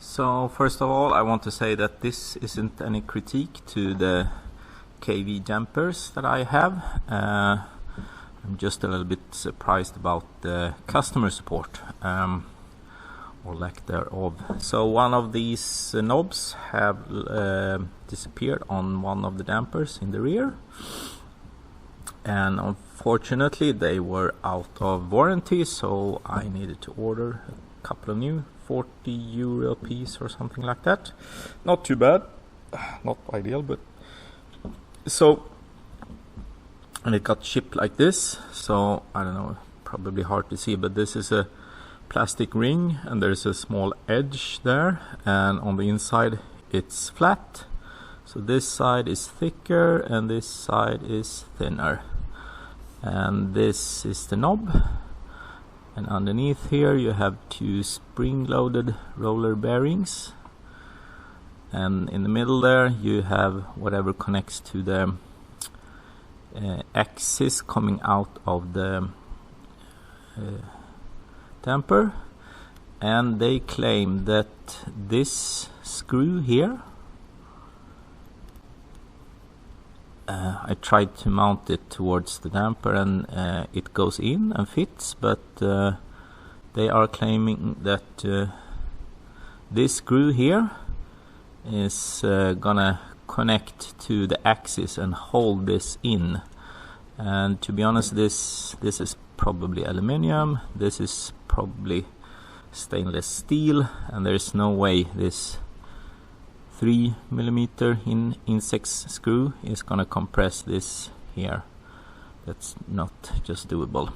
So first of all, I want to say that this isn't any critique to the KV dampers that I have. I'm just a little bit surprised about the customer support, or lack thereof. So one of these knobs have disappeared on one of the dampers in the rear, and unfortunately they were out of warranty, so I needed to order a couple of new, 40 euro a piece or something like that. Not too bad, not ideal, but so, and it got shipped like this. So I don't know, probably hard to see, but this is a plastic ring and there's a small edge there, and on the inside it's flat. So this side is thicker and this side is thinner, and this is the knob. And underneath here you have two spring-loaded roller bearings, and in the middle there you have whatever connects to the axis coming out of the damper. And they claim that this screw here, I tried to mount it towards the damper and it goes in and fits, but they are claiming that this screw here is gonna connect to the axis and hold this in. And to be honest, this is probably aluminium, this is probably stainless steel, and there's no way this 3mm insects screw is gonna compress this here. That's not just doable.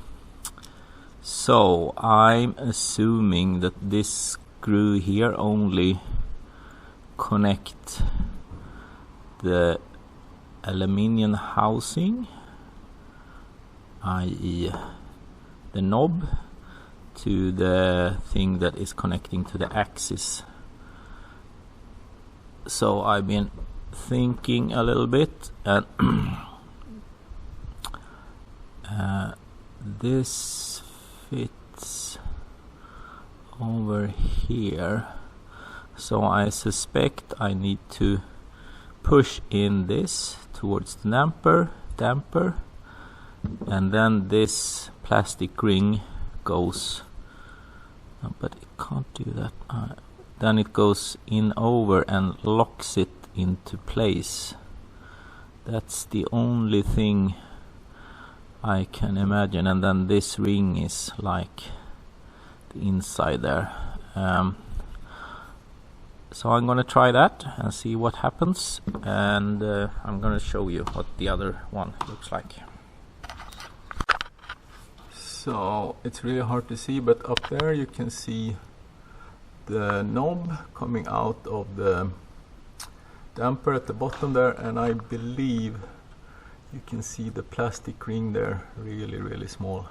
So I'm assuming that this screw here only connect the aluminium housing, i.e. the knob, to the thing that is connecting to the axis. So I've been thinking a little bit, and this fits over here, so I suspect I need to push in this towards the damper, and then this plastic ring goes, but it can't do that. Then it goes in over and locks it into place. That's the only thing I can imagine. And then this ring is like the inside there. So I'm gonna try that and see what happens, and I'm gonna show you what the other one looks like. So it's really hard to see, but up there you can see the knob coming out of the damper at the bottom there, and I believe you can see the plastic ring there, really small.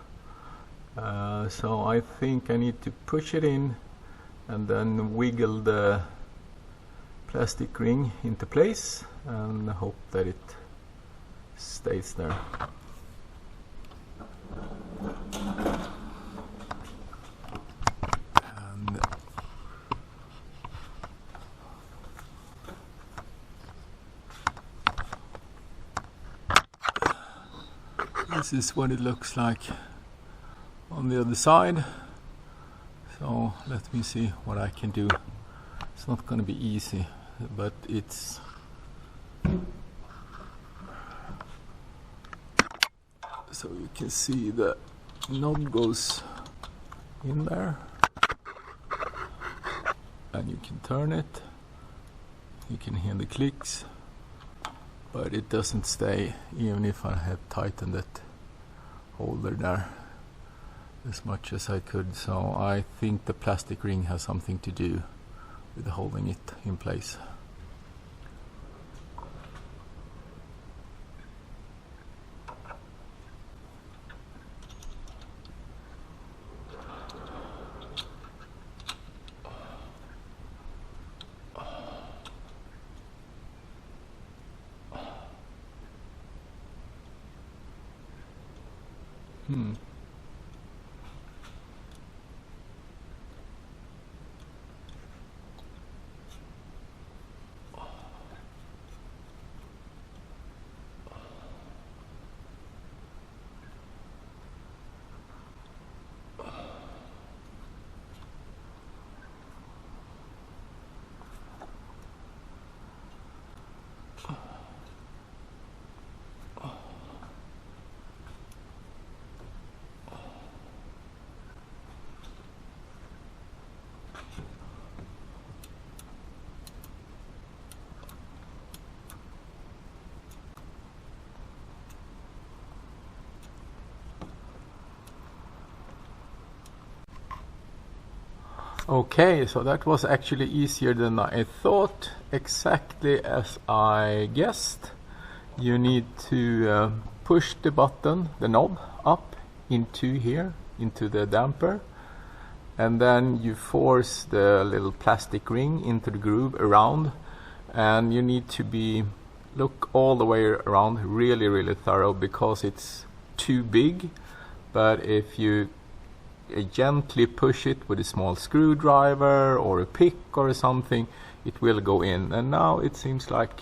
So I think I need to push it in and then wiggle the plastic ring into place and hope that it stays there. This is what it looks like on the other side. So let me see what I can do. It's not going to be easy, but it's so you can see the knob goes in there and you can turn it. You can hear the clicks, but it doesn't stay even if I had tightened it holder there as much as I could. So I think the plastic ring has something to do with holding it in place. Okay, so that was actually easier than I thought, exactly as I guessed. You need to push the button, the knob, up into here, into the damper, and then you force the little plastic ring into the groove around, and you need to look all the way around really thorough, because it's too big. But if you gently push it with a small screwdriver or a pick or something, it will go in. And now it seems like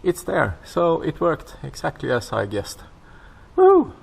it's there, so it worked exactly as I guessed. Woo!